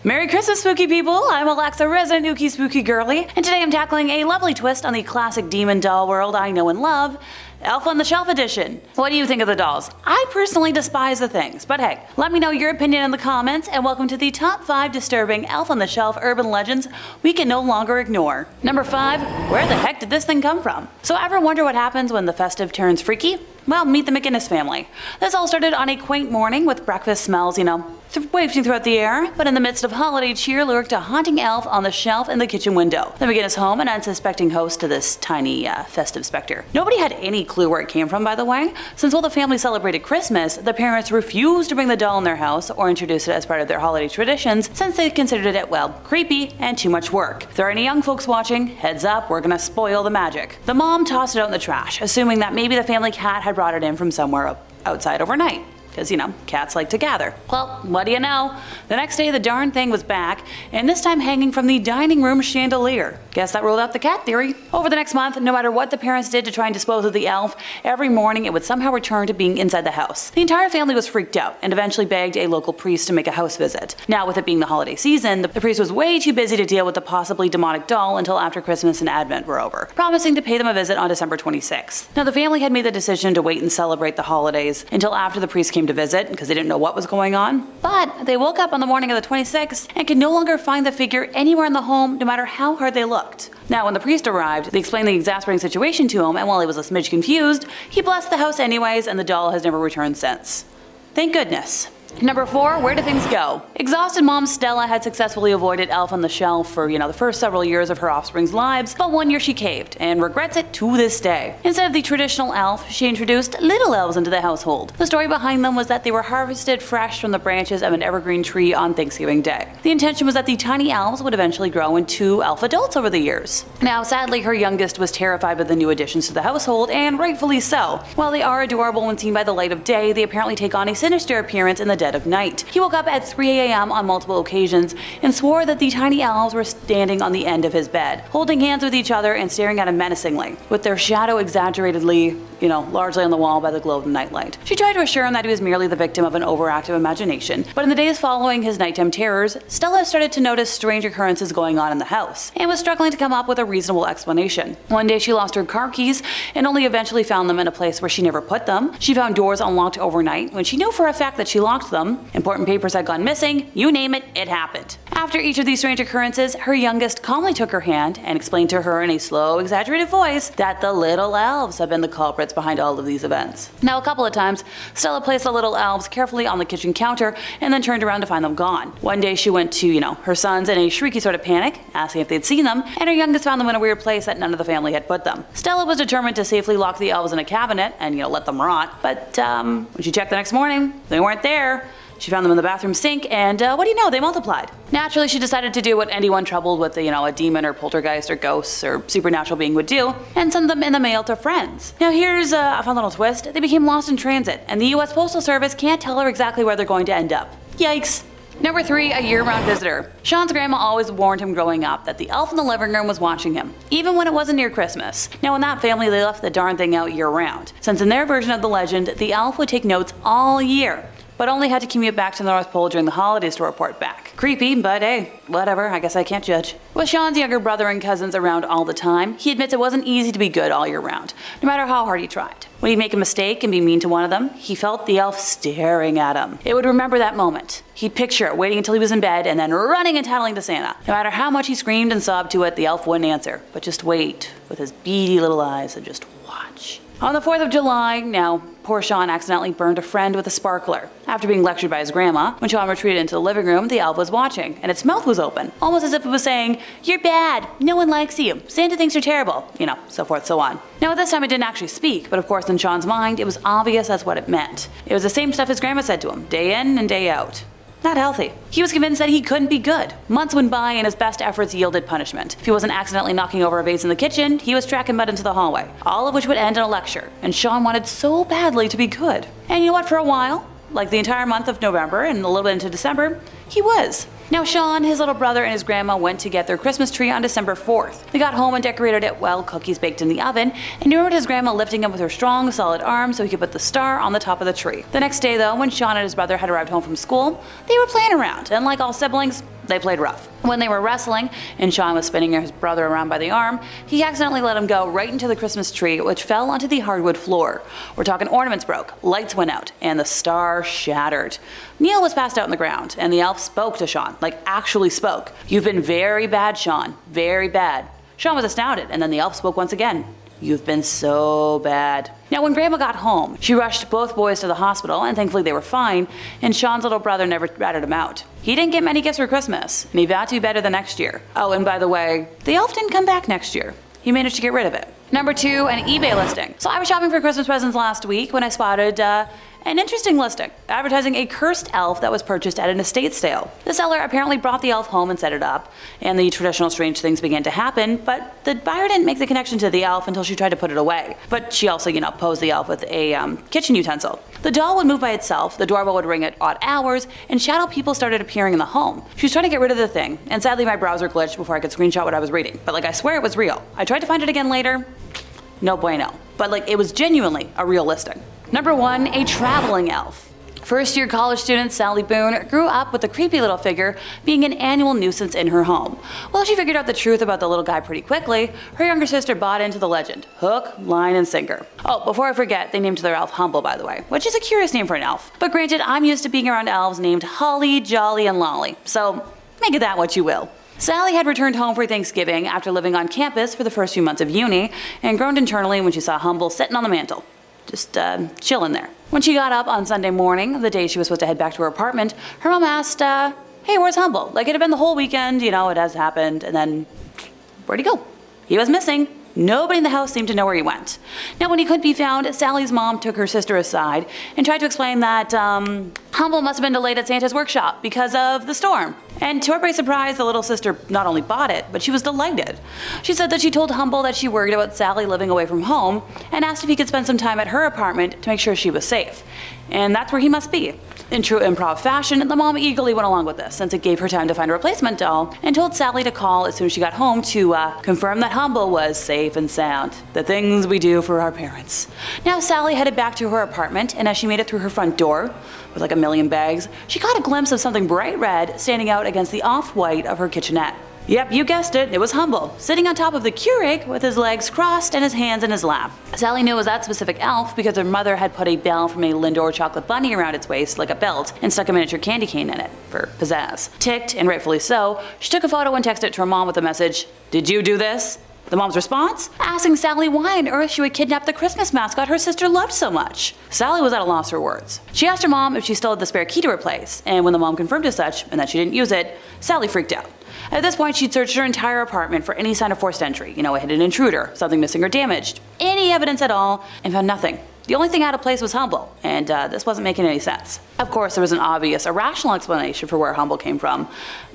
Merry Christmas, spooky people! I'm Alexa, resident Ookie Spooky Girly, and today I'm tackling a lovely twist on the classic demon doll world I know and love, Elf on the Shelf edition. What do you think of the dolls? I personally despise the things, but hey, let me know your opinion in the comments, and welcome to the top 5 disturbing Elf on the Shelf urban legends we can no longer ignore. Number 5, where the heck did this thing come from? So ever wonder what happens when the festive turns freaky? Well, meet the McGinnis family. This all started on a quaint morning with breakfast smells, wafting throughout the air, but in the midst of holiday cheer lurked a haunting elf on the shelf in the kitchen window. The McGinnis home, an unsuspecting host to this tiny, festive specter. Nobody had any clue where it came from, by the way, since while the family celebrated Christmas, the parents refused to bring the doll in their house or introduce it as part of their holiday traditions, since they considered it, well, creepy and too much work. If there are any young folks watching, heads up, we're gonna spoil the magic. The mom tossed it out in the trash, assuming that maybe the family cat had brought it in from somewhere outside overnight. Because, cats like to gather. Well, what do you know? The next day the darn thing was back, and this time hanging from the dining room chandelier. Guess that ruled out the cat theory. Over the next month, no matter what the parents did to try and dispose of the elf, every morning it would somehow return to being inside the house. The entire family was freaked out, and eventually begged a local priest to make a house visit. Now, with it being the holiday season, the priest was way too busy to deal with the possibly demonic doll until after Christmas and Advent were over, promising to pay them a visit on December 26th. Now, the family had made the decision to wait and celebrate the holidays until after the priest came to visit, because they didn't know what was going on. But they woke up on the morning of the 26th and could no longer find the figure anywhere in the home, no matter how hard they looked. Now, when the priest arrived, they explained the exasperating situation to him, and while he was a smidge confused, he blessed the house anyways, and the doll has never returned since. Thank goodness. Number 4, where do things go? Exhausted mom Stella had successfully avoided Elf on the Shelf for, the first several years of her offspring's lives, but one year she caved, and regrets it to this day. Instead of the traditional elf, she introduced little elves into the household. The story behind them was that they were harvested fresh from the branches of an evergreen tree on Thanksgiving Day. The intention was that the tiny elves would eventually grow into elf adults over the years. Now, sadly, her youngest was terrified by the new additions to the household, and rightfully so. While they are adorable when seen by the light of day, they apparently take on a sinister appearance in the dead of night. He woke up at 3 a.m. on multiple occasions and swore that the tiny elves were standing on the end of his bed, holding hands with each other and staring at him menacingly, with their shadow exaggeratedly, largely on the wall by the glow of the nightlight. She tried to assure him that he was merely the victim of an overactive imagination, but in the days following his nighttime terrors, Stella started to notice strange occurrences going on in the house, and was struggling to come up with a reasonable explanation. One day she lost her car keys and only eventually found them in a place where she never put them. She found doors unlocked overnight when she knew for a fact that she locked them. Important papers had gone missing, you name it, it happened. After each of these strange occurrences, her youngest calmly took her hand and explained to her in a slow, exaggerated voice that the little elves had been the culprits behind all of these events. Now, a couple of times, Stella placed the little elves carefully on the kitchen counter and then turned around to find them gone. One day she went to, her sons in a shrieky sort of panic, asking if they'd seen them, and her youngest found them in a weird place that none of the family had put them. Stella was determined to safely lock the elves in a cabinet and, let them rot, but when she checked the next morning, they weren't there. She found them in the bathroom sink, and what do you know, they multiplied. Naturally, she decided to do what anyone troubled with a demon or poltergeist or ghosts or supernatural being would do, and send them in the mail to friends. Now here's a fun little twist. They became lost in transit, and the US Postal Service can't tell her exactly where they're going to end up. Yikes. Number 3, a year-round visitor. Sean's grandma always warned him growing up that the elf in the living room was watching him, even when it wasn't near Christmas. Now in that family they left the darn thing out year-round, since in their version of the legend, the elf would take notes all year, but only had to commute back to the North Pole during the holidays to report back. Creepy, but hey, whatever, I guess I can't judge. With Sean's younger brother and cousins around all the time, he admits it wasn't easy to be good all year round, no matter how hard he tried. When he'd make a mistake and be mean to one of them, he felt the elf staring at him. It would remember that moment. He'd picture it waiting until he was in bed and then running and tattling to Santa. No matter how much he screamed and sobbed to it, the elf wouldn't answer, but just wait with his beady little eyes and just watch. On the 4th of July, now, poor Sean accidentally burned a friend with a sparkler. After being lectured by his grandma, when Sean retreated into the living room, the elf was watching, and its mouth was open, almost as if it was saying, "You're bad, no one likes you, Santa thinks you're terrible," so forth, so on. Now at this time it didn't actually speak, but of course in Sean's mind, it was obvious that's what it meant. It was the same stuff his grandma said to him, day in and day out. Not healthy. He was convinced that he couldn't be good. Months went by and his best efforts yielded punishment. If he wasn't accidentally knocking over a vase in the kitchen, he was tracking Bud into the hallway, all of which would end in a lecture, and Sean wanted so badly to be good. And you know what, for a while, like the entire month of November and a little bit into December, he was. Now Sean, his little brother, and his grandma went to get their Christmas tree on December 4th. They got home and decorated it well, cookies baked in the oven, and he remembered his grandma lifting him with her strong, solid arm so he could put the star on the top of the tree. The next day though, when Sean and his brother had arrived home from school, they were playing around, and like all siblings, They played rough. When they were wrestling and Sean was spinning his brother around by the arm, he accidentally let him go right into the Christmas tree, which fell onto the hardwood floor. We're talking ornaments broke, lights went out, and the star shattered. Neil was passed out on the ground, and the elf spoke to Sean, like actually spoke. "You've been very bad, Sean, very bad." Sean was astounded, and then the elf spoke once again. "You've been so bad." Now when Grandma got home, she rushed both boys to the hospital, and thankfully they were fine, and Sean's little brother never ratted him out. He didn't get many gifts for Christmas, and he vowed to be better the next year. Oh, and by the way, the elf didn't come back next year. He managed to get rid of it. Number 2, an eBay listing. So I was shopping for Christmas presents last week when I spotted an interesting listing advertising a cursed elf that was purchased at an estate sale. The seller apparently brought the elf home and set it up, and the traditional strange things began to happen, but the buyer didn't make the connection to the elf until she tried to put it away. But she also, posed the elf with a kitchen utensil. The doll would move by itself, the doorbell would ring at odd hours, and shadow people started appearing in the home. She was trying to get rid of the thing, and sadly my browser glitched before I could screenshot what I was reading. But I swear it was real. I tried to find it again later. No bueno. But it was genuinely a real listing. Number 1, a traveling elf. First-year college student Sally Boone grew up with the creepy little figure being an annual nuisance in her home. Well, she figured out the truth about the little guy pretty quickly. Her younger sister bought into the legend. Hook, line, and sinker. Oh, before I forget, they named their elf Humble, by the way, which is a curious name for an elf. But granted, I'm used to being around elves named Holly, Jolly, and Lolly, so make of that what you will. Sally had returned home for Thanksgiving after living on campus for the first few months of uni, and groaned internally when she saw Humble sitting on the mantle. Just chilling there. When she got up on Sunday morning, the day she was supposed to head back to her apartment, her mom asked, "Hey, where's Humble? It had been the whole weekend, it has happened, and then where'd he go?" He was missing. Nobody in the house seemed to know where he went. Now, when he couldn't be found, Sally's mom took her sister aside and tried to explain that Humble must have been delayed at Santa's workshop because of the storm. And to everybody's surprise, the little sister not only bought it, but she was delighted. She said that she told Humble that she worried about Sally living away from home and asked if he could spend some time at her apartment to make sure she was safe. And that's where he must be. In true improv fashion, the mom eagerly went along with this since it gave her time to find a replacement doll, and told Sally to call as soon as she got home to confirm that Humble was safe and sound. The things we do for our parents. Now Sally headed back to her apartment, and as she made it through her front door, with a million bags, she caught a glimpse of something bright red standing out against the off-white of her kitchenette. Yep, you guessed it was Humble, sitting on top of the Keurig with his legs crossed and his hands in his lap. Sally knew it was that specific elf because her mother had put a bell from a Lindor chocolate bunny around its waist like a belt and stuck a miniature candy cane in it, for pizzazz. Ticked, and rightfully so, she took a photo and texted it to her mom with the message, "Did you do this?" The mom's response? Asking Sally why on earth she would kidnap the Christmas mascot her sister loved so much. Sally was at a loss for words. She asked her mom if she still had the spare key to her place, and when the mom confirmed as such and that she didn't use it, Sally freaked out. At this point, she'd searched her entire apartment for any sign of forced entry, a hidden intruder, something missing or damaged, any evidence at all, and found nothing. The only thing out of place was Humble, and this wasn't making any sense. Of course, there was an obvious, irrational explanation for where Humble came from,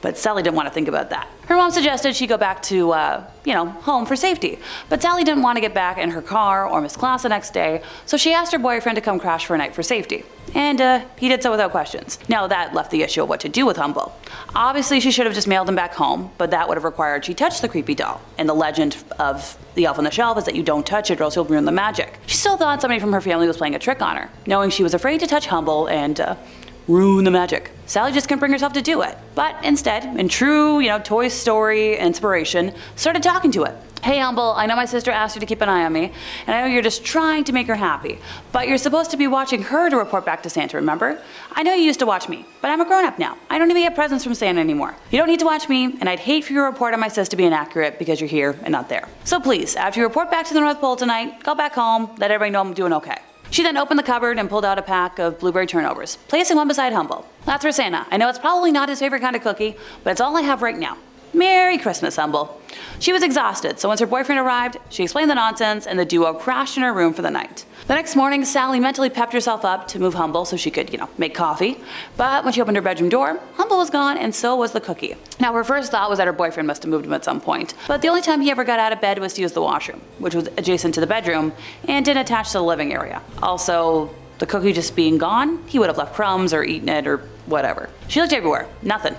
but Sally didn't want to think about that. Her mom suggested she go back to, home for safety, but Sally didn't want to get back in her car or miss class the next day, so she asked her boyfriend to come crash for a night for safety. And he did so without questions. Now that left the issue of what to do with Humble. Obviously, she should have just mailed him back home, but that would have required she touch the creepy doll. And the legend of the elf on the shelf is that you don't touch it or else you'll ruin the magic. She still thought somebody from her family was playing a trick on her, knowing she was afraid to touch Humble and ruin the magic. Sally just couldn't bring herself to do it, but instead, in true, Toy Story inspiration, started talking to it. "Hey Humble, I know my sister asked you to keep an eye on me, and I know you're just trying to make her happy, but you're supposed to be watching her to report back to Santa, remember? I know you used to watch me, but I'm a grown-up now. I don't even get presents from Santa anymore. You don't need to watch me, and I'd hate for your report on my sis to be inaccurate because you're here and not there. So please, after you report back to the North Pole tonight, go back home, let everybody know I'm doing okay." She then opened the cupboard and pulled out a pack of blueberry turnovers, placing one beside Humble. "That's for Santa. I know it's probably not his favorite kind of cookie, but it's all I have right now. Merry Christmas, Humble." She was exhausted, so once her boyfriend arrived, she explained the nonsense and the duo crashed in her room for the night. The next morning, Sally mentally pepped herself up to move Humble so she could, make coffee. But when she opened her bedroom door, Humble was gone and so was the cookie. Now her first thought was that her boyfriend must have moved him at some point, but the only time he ever got out of bed was to use the washroom, which was adjacent to the bedroom and didn't attach to the living area. Also, the cookie just being gone, he would have left crumbs or eaten it or whatever. She looked everywhere, nothing.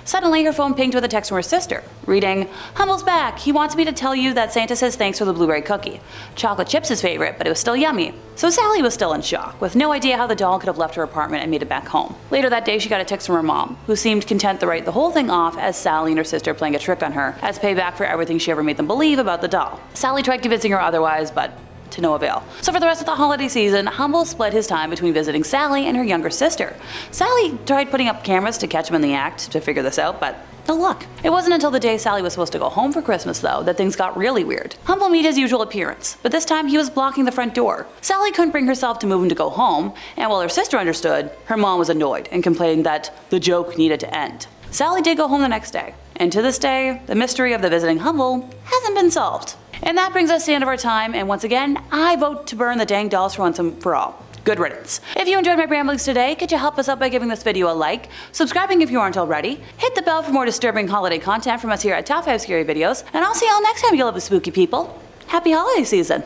Suddenly, her phone pinged with a text from her sister, reading, "Humble's back. He wants me to tell you that Santa says thanks for the blueberry cookie. Chocolate chip's his favorite, but it was still yummy." So Sally was still in shock, with no idea how the doll could have left her apartment and made it back home. Later that day, she got a text from her mom, who seemed content to write the whole thing off as Sally and her sister playing a trick on her as payback for everything she ever made them believe about the doll. Sally tried convincing her otherwise, but to no avail. So for the rest of the holiday season, Humble split his time between visiting Sally and her younger sister. Sally tried putting up cameras to catch him in the act to figure this out, but no luck. It wasn't until the day Sally was supposed to go home for Christmas, though, that things got really weird. Humble made his usual appearance, but this time he was blocking the front door. Sally couldn't bring herself to move him to go home, and while her sister understood, her mom was annoyed and complained that the joke needed to end. Sally did go home the next day, and to this day, the mystery of the visiting Humble hasn't been solved. And that brings us to the end of our time, and once again, I vote to burn the dang dolls for once and for all. Good riddance. If you enjoyed my ramblings today, could you help us out by giving this video a like, subscribing if you aren't already, hit the bell for more disturbing holiday content from us here at Top 5 Scary Videos, and I'll see y'all next time, you lovely spooky people. Happy holiday season!